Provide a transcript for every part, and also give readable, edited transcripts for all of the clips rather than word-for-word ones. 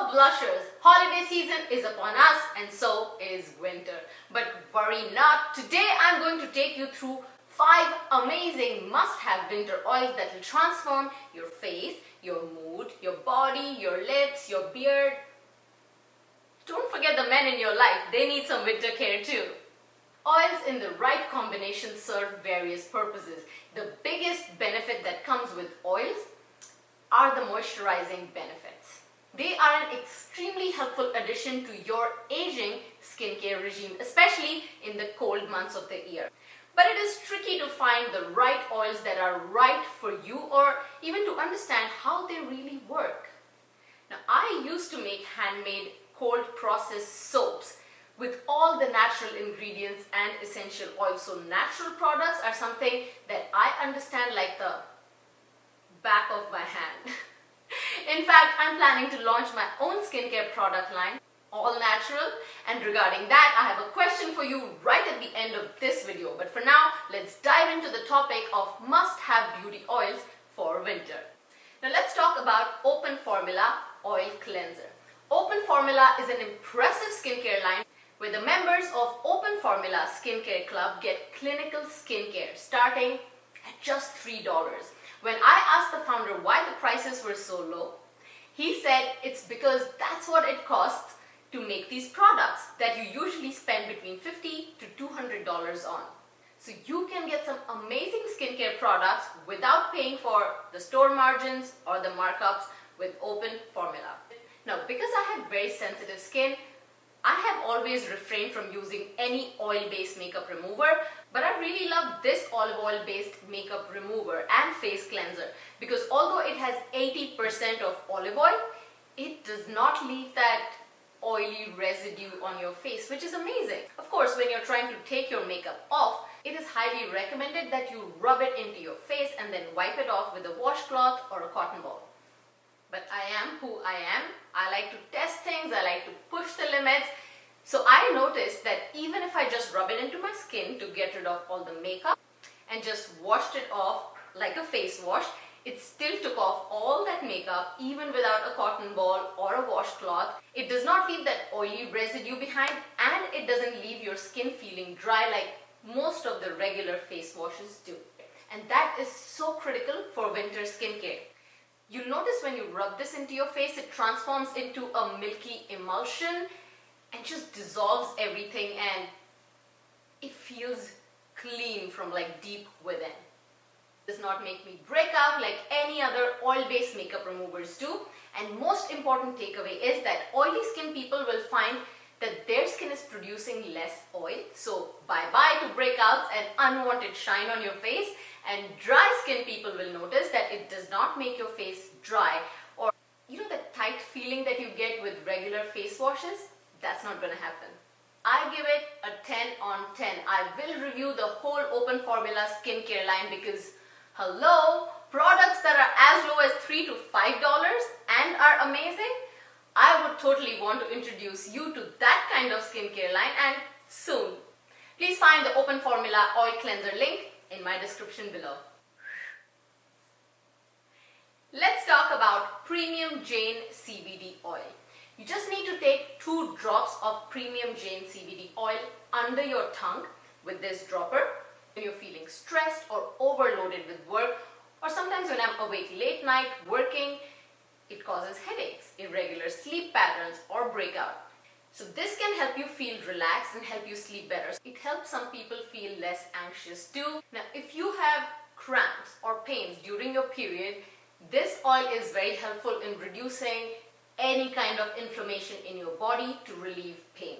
Hello blushers, holiday season is upon us and so is winter. But worry not, today I'm going to take you through 5 amazing must-have winter oils that will transform your face, your mood, your body, your lips, your beard. Don't forget the men in your life, they need some winter care too. Oils in the right combination serve various purposes. The biggest benefit that comes with oils are the moisturizing benefits. They are an extremely helpful addition to your aging skincare regime, especially in the cold months of the year. But it is tricky to find the right oils that are right for you, or even to understand how they really work. Now, I used to make handmade cold processed soaps with all the natural ingredients and essential oils. So natural products are something that I understand like the back of my hand. In fact, I'm planning to launch my own skincare product line, all natural. And regarding that, I have a question for you right at the end of this video. But for now, let's dive into the topic of must-have beauty oils for winter. Now let's talk about Open Formula Oil Cleanser. Open Formula is an impressive skincare line where the members of Open Formula Skincare Club get clinical skincare starting at just $3. When I asked the founder why the prices were so low, he said it's because that's what it costs to make these products that you usually spend between $50 to $200 on. So you can get some amazing skincare products without paying for the store margins or the markups with Open Formula. Now, because I have very sensitive skin, I have always refrained from using any oil-based makeup remover, but I really love this olive oil-based makeup remover and face cleanser because although it has 80% of olive oil, it does not leave that oily residue on your face, which is amazing. Of course, when you're trying to take your makeup off, it is highly recommended that you rub it into your face and then wipe it off with a washcloth or a cotton ball. But I am who I am. I like to test things, I like to push the limits. So I noticed that even if I just rub it into my skin to get rid of all the makeup and just washed it off like a face wash, it still took off all that makeup even without a cotton ball or a washcloth. It does not leave that oily residue behind, and it doesn't leave your skin feeling dry like most of the regular face washes do. And that is so critical for winter skincare. You'll notice when you rub this into your face, it transforms into a milky emulsion and just dissolves everything, and it feels clean from like deep within. It does not make me break out like any other oil-based makeup removers do. And most important takeaway is that oily skin people will find that their skin is producing less oil. So bye-bye to breakouts and unwanted shine on your face. And dry skin people will notice that it does not make your face dry, or you know that tight feeling that you get with regular face washes? That's not going to happen. I give it a 10 on 10. I will review the whole Open Formula skincare line because hello, products that are as low as $3 to $5 and are amazing, I would totally want to introduce you to that kind of skincare line, and soon. Please find the Open Formula Oil Cleanser link in my description below. Let's talk about Premium Jain CBD Oil. You just need to take 2 drops of Premium Jain CBD Oil under your tongue with this dropper when you're feeling stressed or overloaded with work, or sometimes when I'm awake late night working, it causes headaches, irregular sleep patterns, or breakout. So this can help you feel relaxed and help you sleep better. It helps some people feel less anxious too. Now, if you have cramps or pains during your period, this oil is very helpful in reducing any kind of inflammation in your body to relieve pain.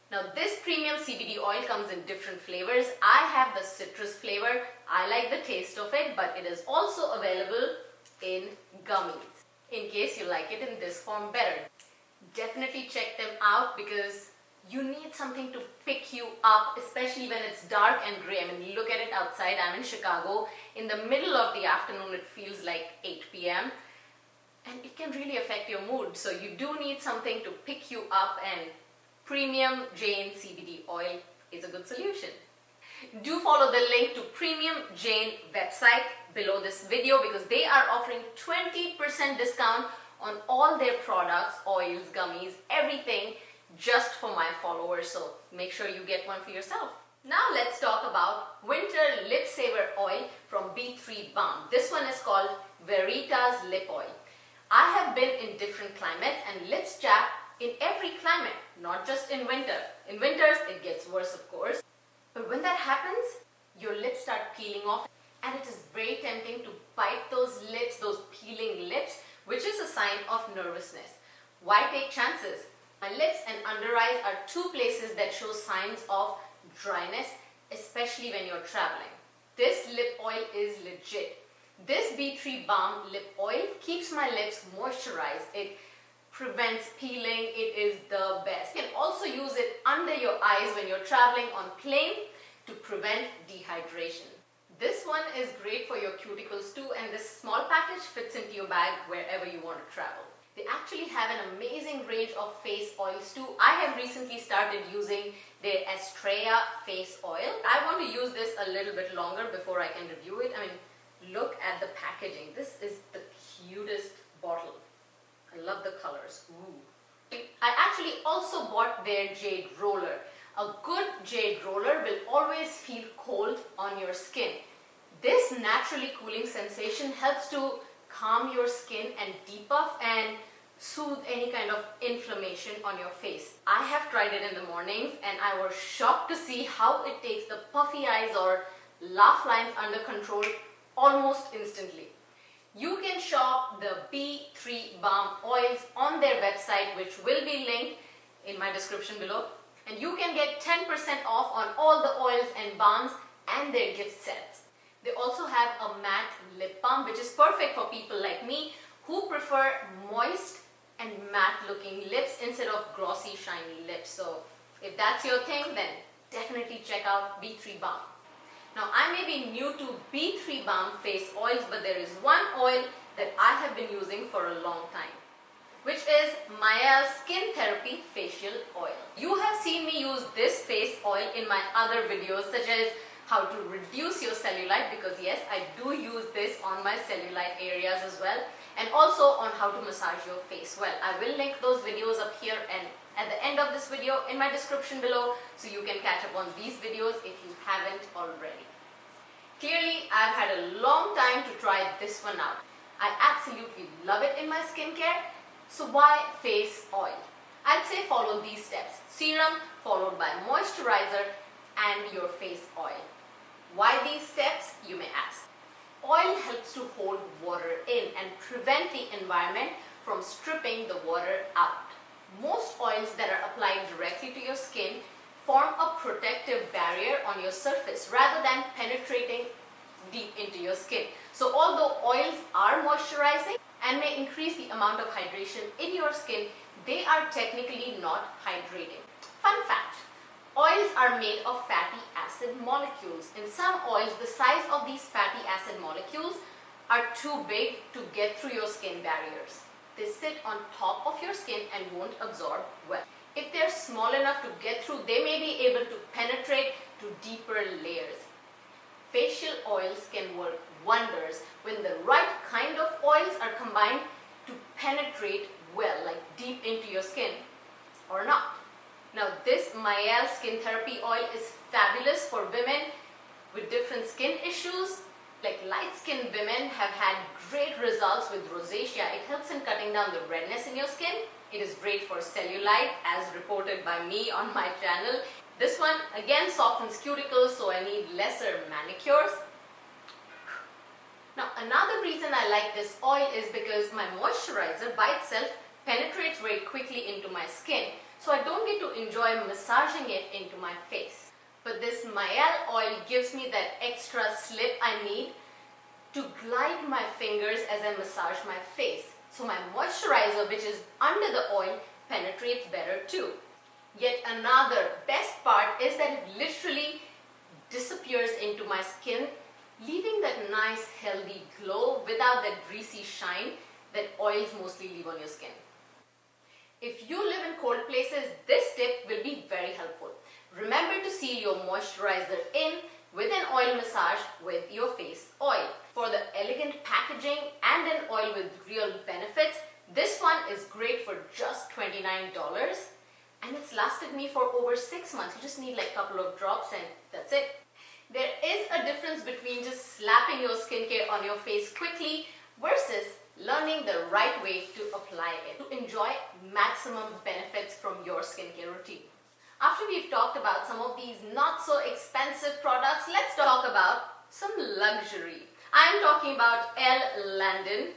Now, this premium CBD oil comes in different flavors. I have the citrus flavor. I like the taste of it, but it is also available in gummies in case you like it in this form better. Definitely check them out because you need something to pick you up, especially when it's dark and gray. I mean, look at it outside. I'm in Chicago. In the middle of the afternoon, it feels like 8 p.m. and it can really affect your mood. So you do need something to pick you up, and Premium Jain CBD Oil is a good solution. Do follow the link to Premium Jain website below this video because they are offering 20% discount on all their products, oils, gummies, everything just for my followers. So make sure you get one for yourself. Now let's talk about Winter Lip Saver Oil from B3 Balm. This one is called Verita's Lip Oil. I have been in different climates and lips chap in every climate, not just in winter. In winters, it gets worse, of course. But when that happens, your lips start peeling off and it is very tempting to bite those lips, those peeling lips, which is a sign of nervousness. Why take chances? My lips and under eyes are two places that show signs of dryness, especially when you're traveling. This lip oil is legit. This B3 Balm lip oil keeps my lips moisturized. It prevents peeling. It is the best. You can also use it under your eyes when you're traveling on plane to prevent dehydration. This one is great for your cuticles too, and this small package fits into your bag wherever you want to travel. They actually have an amazing range of face oils too. I have recently started using their Estrella face oil. I want to use this a little bit longer before I can review it. I mean, look at the packaging. This is the cutest bottle. I love the colors. Ooh. I actually also bought their jade roller. A good jade roller will always feel cold on your skin. This naturally cooling sensation helps to calm your skin and depuff and soothe any kind of inflammation on your face. I have tried it in the mornings and I was shocked to see how it takes the puffy eyes or laugh lines under control almost instantly. You can shop the B3 Balm oils on their website, which will be linked in my description below. And you can get 10% off on all the oils and balms and their gift sets. They also have a matte lip balm, which is perfect for people like me who prefer moist and matte looking lips instead of glossy, shiny lips. So if that's your thing, then definitely check out B3 Balm. Now I may be new to B3 Balm face oils, but there is one oil that I have been using for a long time, which is Maëlle Skin Therapy Facial Oil. You have seen me use this face oil in my other videos, such as how to reduce your cellulite, because yes, I do use this on my cellulite areas as well, and also on how to massage your face well. I will link those videos up here and at the end of this video in my description below, so you can catch up on these videos if you haven't already. Clearly, I've had a long time to try this one out. I absolutely love it in my skincare. So why face oil? I'd say follow these steps. Serum followed by moisturizer and your face oil. Why these steps, you may ask. Oil helps to hold water in and prevent the environment from stripping the water out. Most oils that are applied directly to your skin form a protective barrier on your surface rather than penetrating deep into your skin. So although oils are moisturizing and may increase the amount of hydration in your skin, they are technically not hydrating. Fun fact, oils are made of fatty acid molecules. In some oils, the size of these fatty acid molecules are too big to get through your skin barriers. They sit on top of your skin and won't absorb well. If they're small enough to get through, they may be able to penetrate to deeper layers. Facial oils can work wonders when the right kind of oils are combined to penetrate well, like deep into your skin or not. Now this Maëlle Skin Therapy Oil is fabulous for women with different skin issues. Like light-skinned women have had great results with rosacea. It helps in cutting down the redness in your skin. It is great for cellulite, as reported by me on my channel. This one again softens cuticles, so I need lesser manicures. Now another reason I like this oil is because my moisturizer by itself penetrates very quickly into my skin, so I don't get to enjoy massaging it into my face. But this Maëlle oil gives me that extra slip I need to glide my fingers as I massage my face. So my moisturizer, which is under the oil, penetrates better too. Yet another best part is that it literally disappears into my skin, leaving that nice healthy glow without that greasy shine that oils mostly leave on your skin. If you live in cold places, this tip will be very helpful. Remember to seal your moisturizer in with an oil massage with your face oil. For the elegant packaging and an oil with real benefits, This one is great for just $29 and it's lasted me for over 6 months. You just need like a couple of drops and that's it. There is a difference between just slapping your skincare on your face quickly versus learning the right way to apply it to enjoy maximum benefits from your skincare routine. After we've talked about some of these not so expensive products, let's talk about some luxury. I'm talking about Elle Landon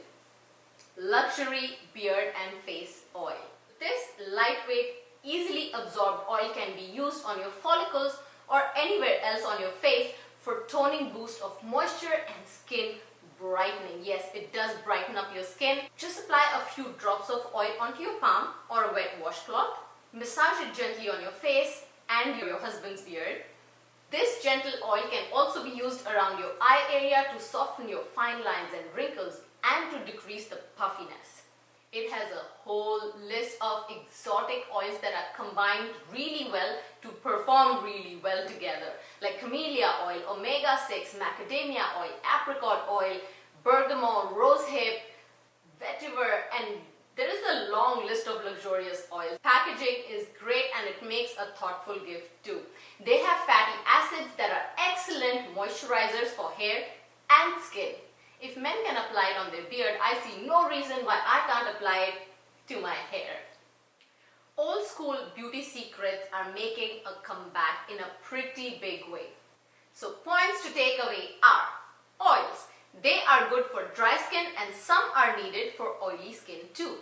Luxury Beard and Face Oil. This lightweight, easily absorbed oil can be used on your follicles or anywhere else on your face for toning boost of moisture and skin brightening. Yes, it does brighten up your skin. Just apply a few drops of oil onto your palm or a wet washcloth. Massage it gently on your face and your husband's beard. This gentle oil can also be used around your eye area to soften your fine lines and wrinkles and to decrease the puffiness. It has a whole list of exotic oils that are combined really well to perform really well together, like camellia oil, omega-6, macadamia oil, apricot oil, bergamot, rosehip, vetiver, and there is a long list of luxurious oils. Packaging is great and it makes a thoughtful gift too. They have fatty acids that are excellent moisturizers for hair and skin. If men can apply it on their beard, I see no reason why I can't apply it to my hair. Old school beauty secrets are making a comeback in a pretty big way. So points to take away are oils. They are good for dry skin and some are needed for oily skin too.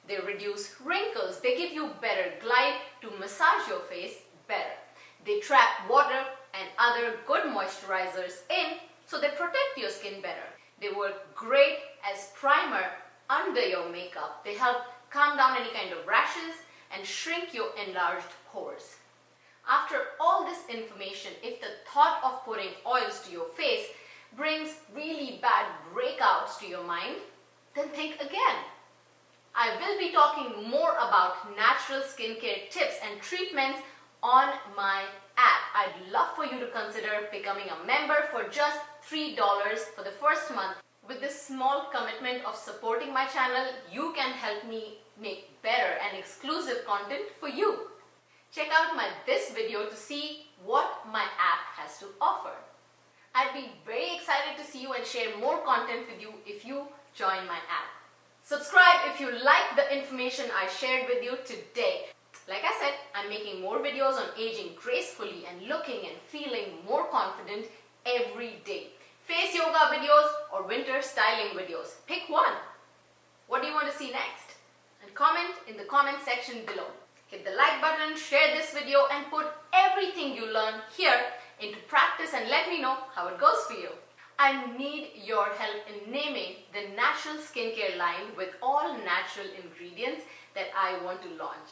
They reduce wrinkles. They give you better glide to massage your face better. They trap water and other good moisturizers in, so they protect your skin better. They work great as primer under your makeup. They help calm down any kind of rashes and shrink your enlarged pores. After all this information, if the thought of putting oils to your face brings really bad breakouts to your mind, then think again. I will be talking more about natural skincare tips and treatments on my app. I'd love for you to consider becoming a member for just $3 for the first month. With this small commitment of supporting my channel, you can help me make better and exclusive content for you. Check out this video to see what my app has to offer. I'd be very excited to see you and share more content with you if you join my app. Subscribe if you like the information I shared with you today. Like I said, I'm making more videos on aging gracefully and looking and feeling more confident every day. Face yoga videos or winter styling videos. Pick one. What do you want to see next? And comment in the comment section below. Hit the like button, share this video and put everything you learn here into practice and let me know how it goes for you. I need your help in naming the natural skincare line with all natural ingredients that I want to launch.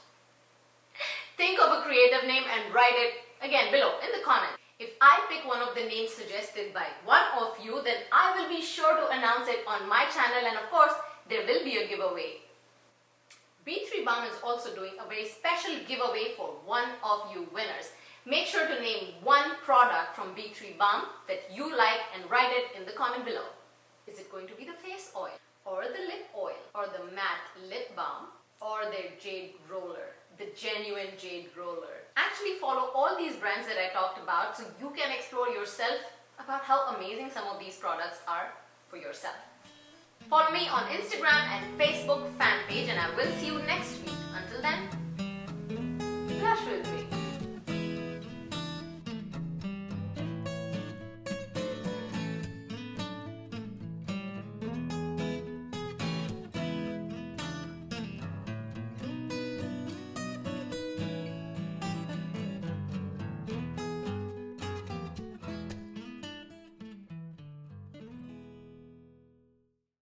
Think of a creative name and write it again below in the comments. If I pick one of the names suggested by one of you, then I will be sure to announce it on my channel and of course there will be a giveaway. B3 Balm is also doing a very special giveaway for one of you winners. Make sure to name one product from B3 Balm that you like and write it in the comment below. Is it going to be the face oil or the lip oil or the matte lip balm or their jade roller, the genuine jade roller? Actually follow all these brands that I talked about so you can explore yourself about how amazing some of these products are for yourself. Follow me on Instagram and Facebook fan page and I will see you next week.